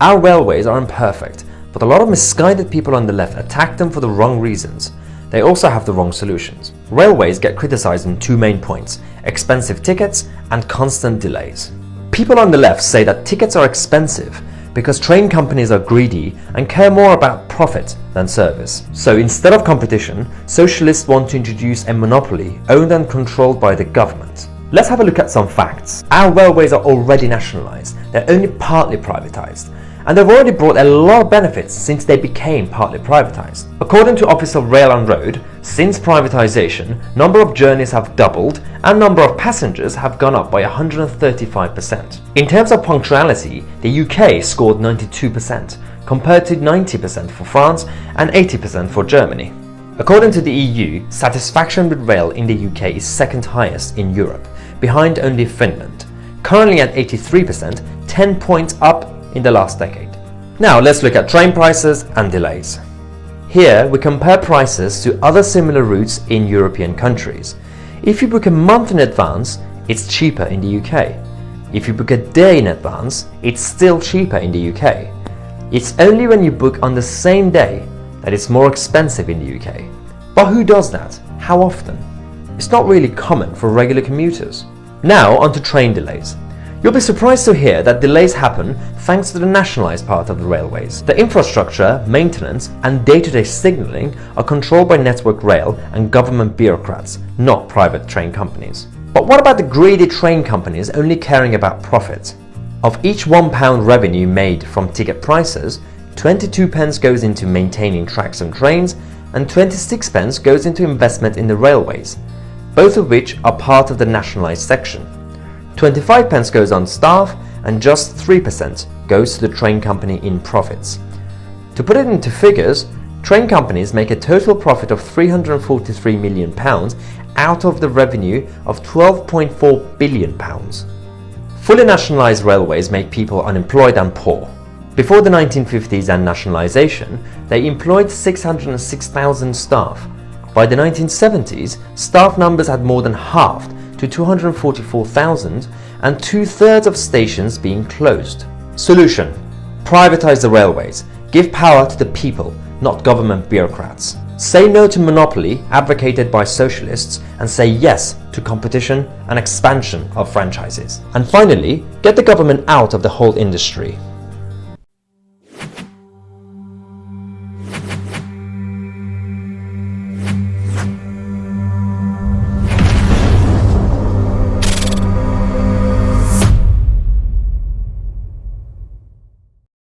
Our railways are imperfect, but a lot of misguided people on the left attack them for the wrong reasons. They also have the wrong solutions. Railways get criticized on two main points: expensive tickets and constant delays. People on the left say that tickets are expensive because train companies are greedy and care more about profit than service. So instead of competition, socialists want to introduce a monopoly owned and controlled by the government. Let's have a look at some facts. Our railways are already nationalised, they're only partly privatised. And they've already brought a lot of benefits since they became partly privatised. According to Office of Rail and Road, since privatisation, number of journeys have doubled and number of passengers have gone up by 135%. In terms of punctuality, the UK scored 92%, compared to 90% for France and 80% for Germany. According to the EU, satisfaction with rail in the UK is second highest in Europe, behind only Finland. Currently at 83%, 10 points up in the last decade. Now let's look at train prices and delays. Here we compare prices to other similar routes in European countries. If you book a month in advance, it's cheaper in the UK. If you book a day in advance, it's still cheaper in the UK. It's only when you book on the same day that it's more expensive in the UK. But who does that? How often? It's not really common for regular commuters. Now onto train delays. You'll be surprised to hear that delays happen thanks to the nationalised part of the railways. The infrastructure, maintenance and day-to-day signalling are controlled by Network Rail and government bureaucrats, not private train companies. But what about the greedy train companies only caring about profit? Of each £1 revenue made from ticket prices, 22 pence goes into maintaining tracks and trains and 26 pence goes into investment in the railways, both of which are part of the nationalised section. 25 pence goes on staff and just 3% goes to the train company in profits. To put it into figures, train companies make a total profit of £343 million out of the revenue of £12.4 billion. Fully nationalised railways make people unemployed and poor. Before the 1950s and nationalisation, they employed 606,000 staff. By the 1970s, staff numbers had more than halved to 244,000 and 2/3 of stations being closed. Solution: privatise the railways. Give power to the people, not government bureaucrats. Say no to monopoly advocated by socialists and say yes to competition and expansion of franchises. And finally, get the government out of the whole industry.